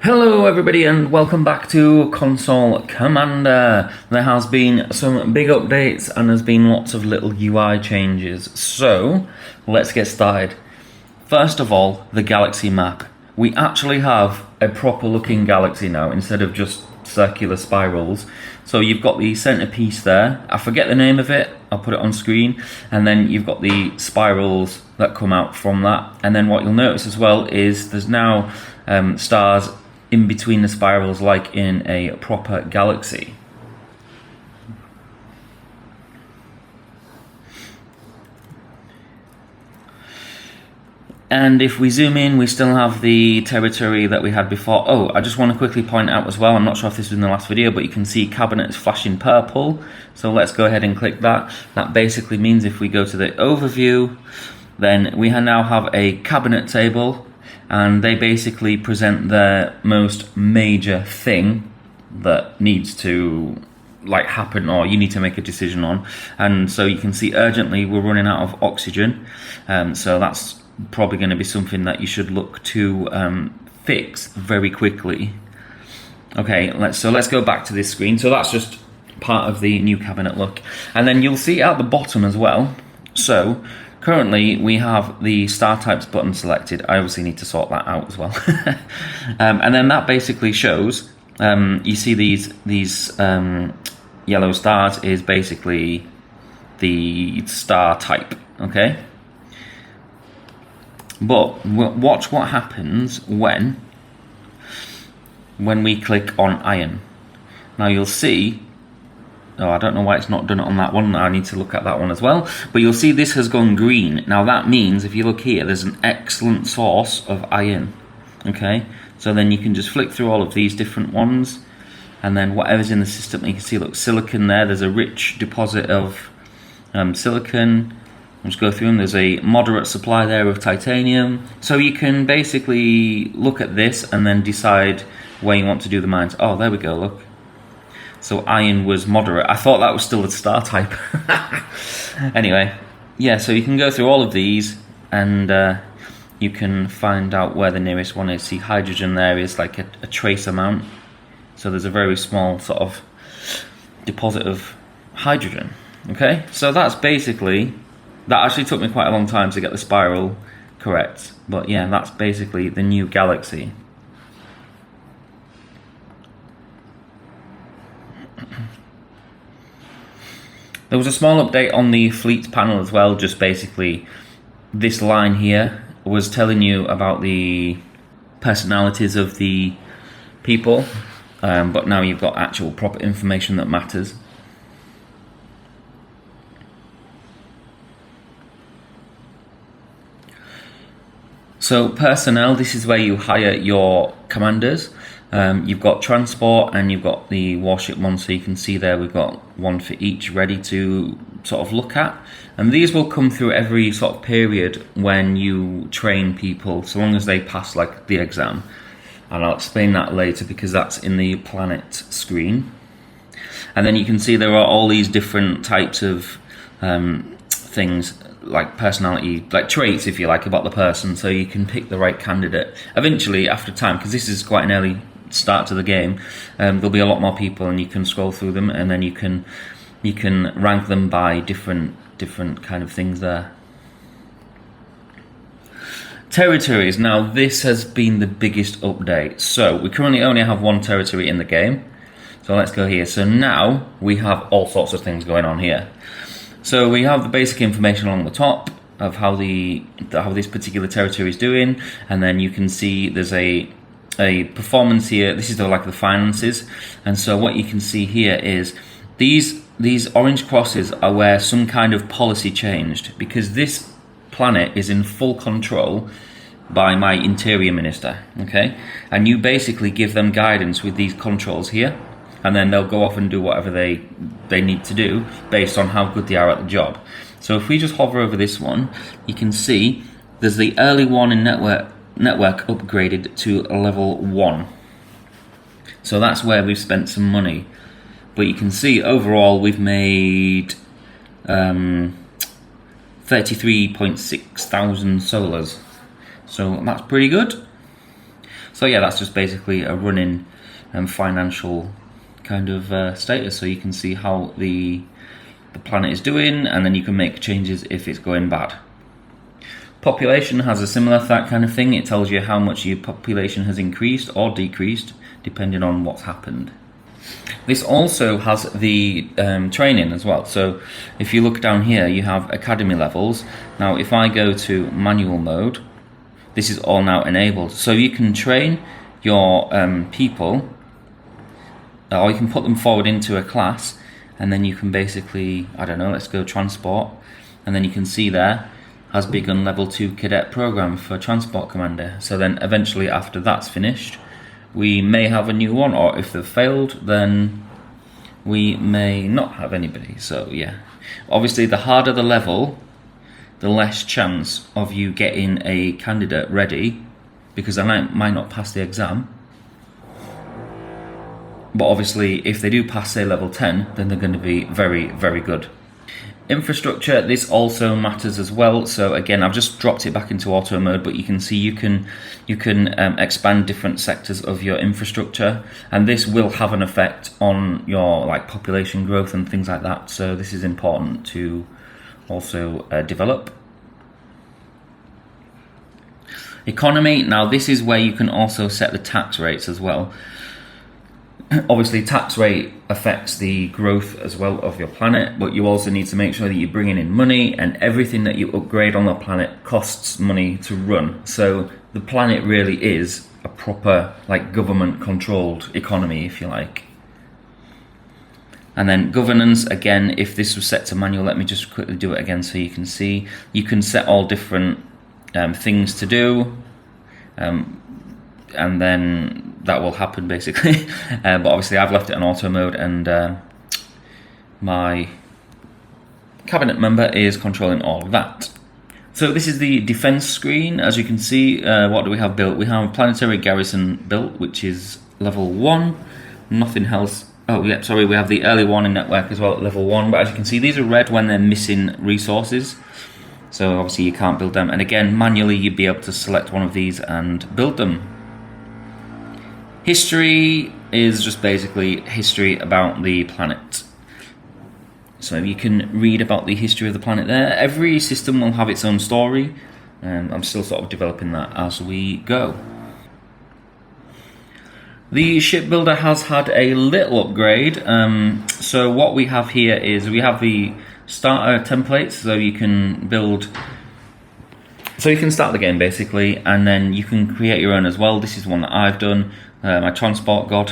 Hello everybody and welcome back to Console Commander. There has been some big updates and there's been lots of little UI changes. So, let's get started. First of all, the galaxy map. We actually have a proper looking galaxy now instead of just circular spirals. So you've got the centerpiece there. I forget the name of it. I'll put it on screen. And then you've got the spirals that come out from that. And then what you'll notice as well is there's now stars in between the spirals like in a proper galaxy. And if we zoom in, we still have the territory that we had before. Oh, I just want to quickly point out as well, I'm not sure if this was in the last video, but you can see cabinets flashing purple. So let's go ahead and click that. That basically means if we go to the overview, then we now have a cabinet table, and they basically present the most major thing that needs to happen, or you need to make a decision on. And so you can see urgently we're running out of oxygen, so that's probably going to be something that you should look to fix very quickly. Okay, let's go back to this screen. So that's just part of the new cabinet look, and then you'll see at the bottom as well. So currently we have the star types button selected. I obviously need to sort that out as well. And then that basically shows, you see these yellow stars is basically the star type, okay? But watch what happens when we click on iron. Now you'll see, I don't know why it's not done it on that one. I need to look at that one as well. But you'll see this has gone green. Now that means, if you look here, there's an excellent source of iron. Okay, so then you can just flick through all of these different ones, and then whatever's in the system, you can see, look, silicon there. There's a rich deposit of silicon. Let's go through them. There's a moderate supply there of titanium. So you can basically look at this and then decide where you want to do the mines. Oh, there we go, look. So iron was moderate. I thought that was still a star type. Anyway, yeah, so you can go through all of these and you can find out where the nearest one is. See, hydrogen there is like a trace amount. So there's a very small sort of deposit of hydrogen. Okay, so that's basically, that actually took me quite a long time to get the spiral correct. But yeah, that's basically the new galaxy. There was a small update on the fleet panel as well. Just basically, this line here was telling you about the personalities of the people, but now you've got actual proper information that matters. So personnel, this is where you hire your commanders. You've got transport and you've got the warship one, so you can see there we've got one for each ready to sort of look at. And these will come through every sort of period when you train people, so long as they pass like the exam. And I'll explain that later because that's in the planet screen. And then you can see there are all these different types of things, like personality, like traits if you like, about the person, so you can pick the right candidate. Eventually, after time, because this is quite an early start to the game, there'll be a lot more people and you can scroll through them, and then you can rank them by different kind of things there. Territories. Now this has been the biggest update. So we currently only have one territory in the game. So let's go here. So now we have all sorts of things going on here. So we have the basic information along the top of how this particular territory is doing, and then you can see there's a performance here. This is the finances, and so what you can see here is these orange crosses are where some kind of policy changed, because this planet is in full control by my interior minister. Okay, and you basically give them guidance with these controls here. And then they'll go off and do whatever they need to do based on how good they are at the job. So if we just hover over this one, you can see there's the early warning network upgraded to level 1. So that's where we've spent some money. But you can see overall we've made 33,600 solars. So that's pretty good. So yeah, that's just basically a running financial kind of status, so you can see how the planet is doing, and then you can make changes if it's going bad. Population has a similar kind of thing. It tells you how much your population has increased or decreased depending on what's happened. This also has the training as well. So if you look down here, you have academy levels. Now if I go to manual mode, this is all now enabled. So you can train your people, or you can put them forward into a class, and then you can basically, I don't know, let's go transport, and then you can see there has begun level 2 cadet program for transport commander. So then eventually after that's finished, we may have a new one, or if they've failed, then we may not have anybody. So yeah, obviously the harder the level, the less chance of you getting a candidate ready, because I might not pass the exam. But obviously if they do pass, say, level 10, then they're going to be very, very good. Infrastructure, this also matters as well. So again, I've just dropped it back into auto mode, but you can see you can expand different sectors of your infrastructure, and this will have an effect on your population growth and things like that. So this is important to also develop. Economy, now this is where you can also set the tax rates as well. Obviously tax rate affects the growth as well of your planet, but you also need to make sure that you're bringing in money, and everything that you upgrade on the planet costs money to run. So the planet really is a proper government controlled economy, if you like. And then governance, again, if this was set to manual, let me just quickly do it again so you can see. You can set all different things to do, and then that will happen basically. But obviously I've left it on auto mode, and my cabinet member is controlling all of that. So this is the defense screen. As you can see, what do we have built? We have planetary garrison built, which is level 1. Nothing else. Oh yeah, sorry, we have the early warning network as well at level 1, but as you can see, these are red when they're missing resources. So obviously you can't build them, and again, manually you'd be able to select one of these and build them. History is just basically history about the planet. So you can read about the history of the planet there. Every system will have its own story, and I'm still sort of developing that as we go. The shipbuilder has had a little upgrade. So what we have here is we have the starter templates, so you can build. So you can start the game basically, and then you can create your own as well. This is one that I've done, my transport god.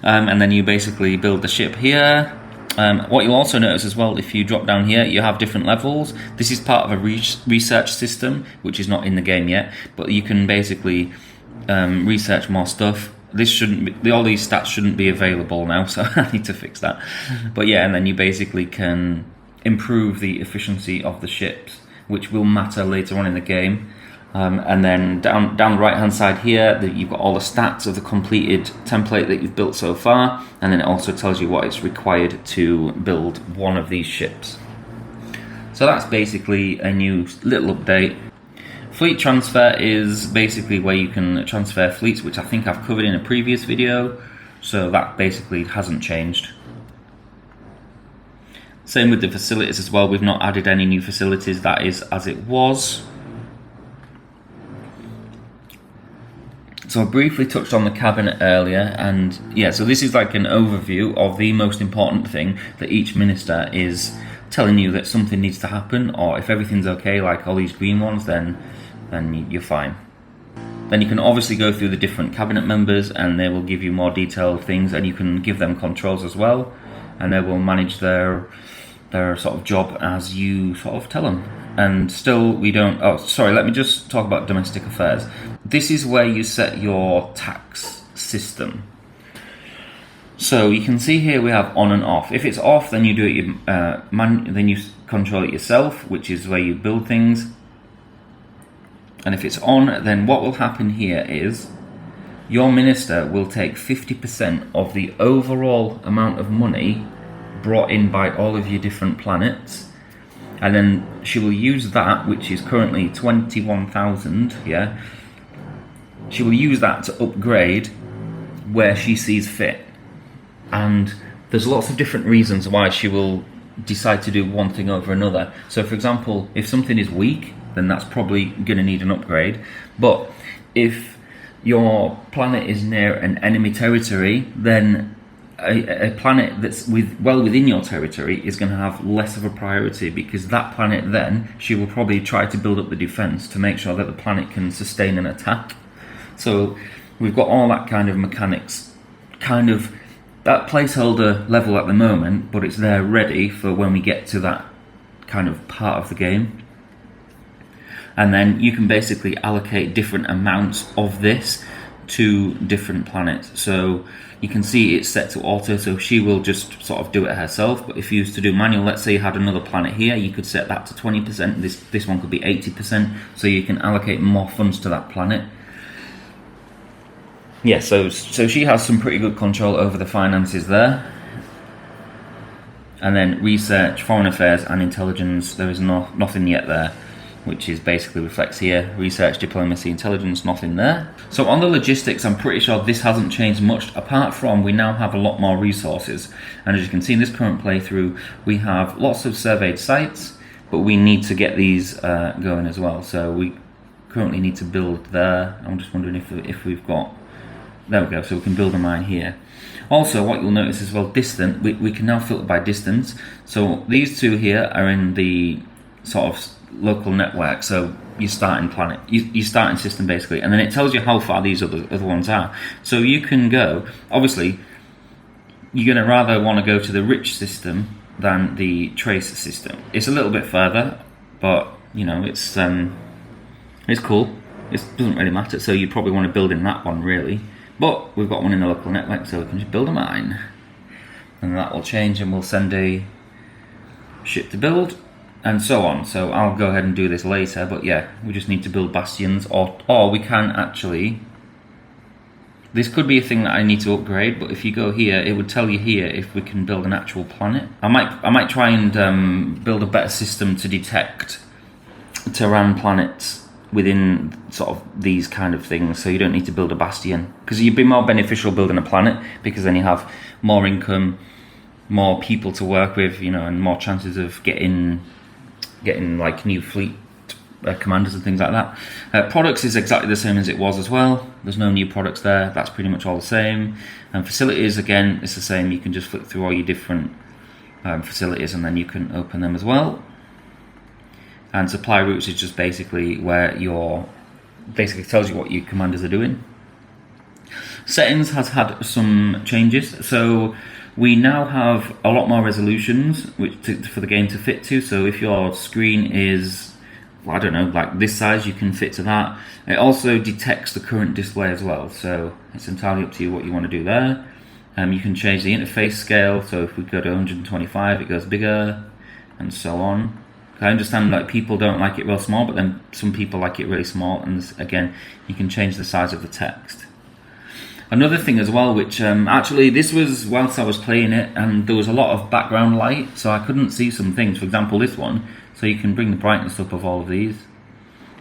And then you basically build the ship here. What you'll also notice as well, if you drop down here, you have different levels. This is part of a research system, which is not in the game yet, but you can basically research more stuff. This shouldn't be, all these stats shouldn't be available now, so I need to fix that. But yeah, and then you basically can improve the efficiency of the ships, which will matter later on in the game. And then down the right hand side here, you've got all the stats of the completed template that you've built so far, and then it also tells you what is required to build one of these ships. So that's basically a new little update. Fleet transfer is basically where you can transfer fleets, which I think I've covered in a previous video, so that basically hasn't changed. Same with the facilities as well, we've not added any new facilities, that is as it was. So I briefly touched on the cabinet earlier, and yeah, so this is like an overview of the most important thing that each minister is telling you that something needs to happen, or if everything's okay, like all these green ones, then you're fine. Then you can obviously go through the different cabinet members, and they will give you more detailed things, and you can give them controls as well, and they will manage their sort of job as you sort of tell them. And still we don't, oh sorry, let me just talk about domestic affairs. This is where you set your tax system. So you can see here we have on and off. If it's off, then you do it, then you control it yourself, which is where you build things. And if it's on, then what will happen here is your minister will take 50% of the overall amount of money brought in by all of your different planets, and then she will use that, which is currently 21,000, yeah, she will use that to upgrade where she sees fit. And there's lots of different reasons why she will decide to do one thing over another. So for example, if something is weak, then that's probably going to need an upgrade. But if your planet is near an enemy territory, then a planet that's well within your territory is going to have less of a priority, because that planet, then she will probably try to build up the defense to make sure that the planet can sustain an attack. So we've got all that kind of mechanics, kind of that placeholder level at the moment, but it's there ready for when we get to that kind of part of the game. And then you can basically allocate different amounts of this to different planets. So you can see it's set to auto, so she will just sort of do it herself. But if you used to do manual, let's say you had another planet here, you could set that to 20%. This one could be 80%, so you can allocate more funds to that planet. Yeah, so she has some pretty good control over the finances there. And then research, foreign affairs, and intelligence. There is nothing yet there, which is basically reflects here. Research, diplomacy, intelligence, nothing there. So on the logistics, I'm pretty sure this hasn't changed much, apart from we now have a lot more resources. And as you can see in this current playthrough, we have lots of surveyed sites, but we need to get these going as well. So we currently need to build there. I'm just wondering if we've got... There we go, so we can build a mine here. Also, what you'll notice as well, distant, we can now filter by distance. So these two here are in the sort of local network, so your starting planet, your starting system basically, and then it tells you how far these other ones are. So you can go, obviously, you're going to rather want to go to the rich system than the trace system. It's a little bit further, but you know, it's cool. It doesn't really matter, so you probably want to build in that one really. But we've got one in the local network, so we can just build a mine. And that will change, and we'll send a ship to build, and so on. So I'll go ahead and do this later, but yeah, we just need to build bastions, or we can actually... This could be a thing that I need to upgrade, but if you go here, it would tell you here if we can build an actual planet. I might try and build a better system to detect Terran planets within sort of these kind of things, so you don't need to build a bastion, because you'd be more beneficial building a planet, because then you have more income, more people to work with, you know, and more chances of getting like new fleet commanders and things like that. Products is exactly the same as it was as well. There's no new products there. That's pretty much all the same. And facilities, again, it's the same. You can just flick through all your different facilities, and then you can open them as well. And supply routes is just basically where basically tells you what your commanders are doing. Settings has had some changes, so we now have a lot more resolutions for the game to fit to. So if your screen is, well, I don't know, like this size, you can fit to that. It also detects the current display as well, so it's entirely up to you what you want to do there. You can change the interface scale, so if we go to 125, it goes bigger, and so on. I understand that people don't like it real small, but then some people like it really small, and again, you can change the size of the text. Another thing as well, which actually this was whilst I was playing it, and there was a lot of background light, so I couldn't see some things. For example, this one, so you can bring the brightness up of all of these,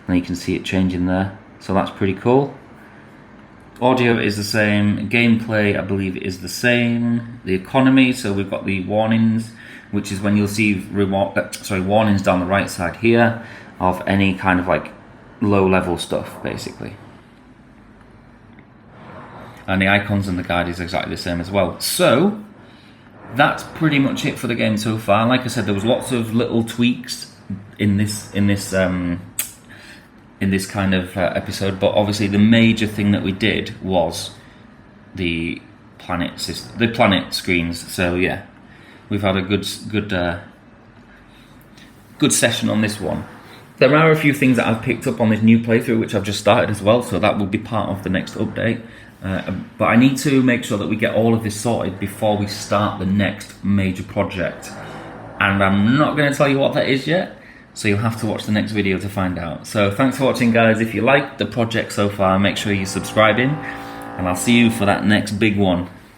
and you can see it changing there, so that's pretty cool. Audio is the same, gameplay I believe is the same. The economy, so we've got the warnings, which is when you'll see warnings down the right side here of any kind of like low level stuff basically. And the icons and the guide is exactly the same as well. So that's pretty much it for the game so far. Like I said, there was lots of little tweaks in this kind of episode, but obviously the major thing that we did was the planet system, the planet screens. So yeah, we've had a good session on this one. There are a few things that I've picked up on this new playthrough, which I've just started as well, so that will be part of the next update. But I need to make sure that we get all of this sorted before we start the next major project. And I'm not going to tell you what that is yet, so you'll have to watch the next video to find out. So thanks for watching, guys. If you liked the project so far, make sure you're subscribing, and I'll see you for that next big one.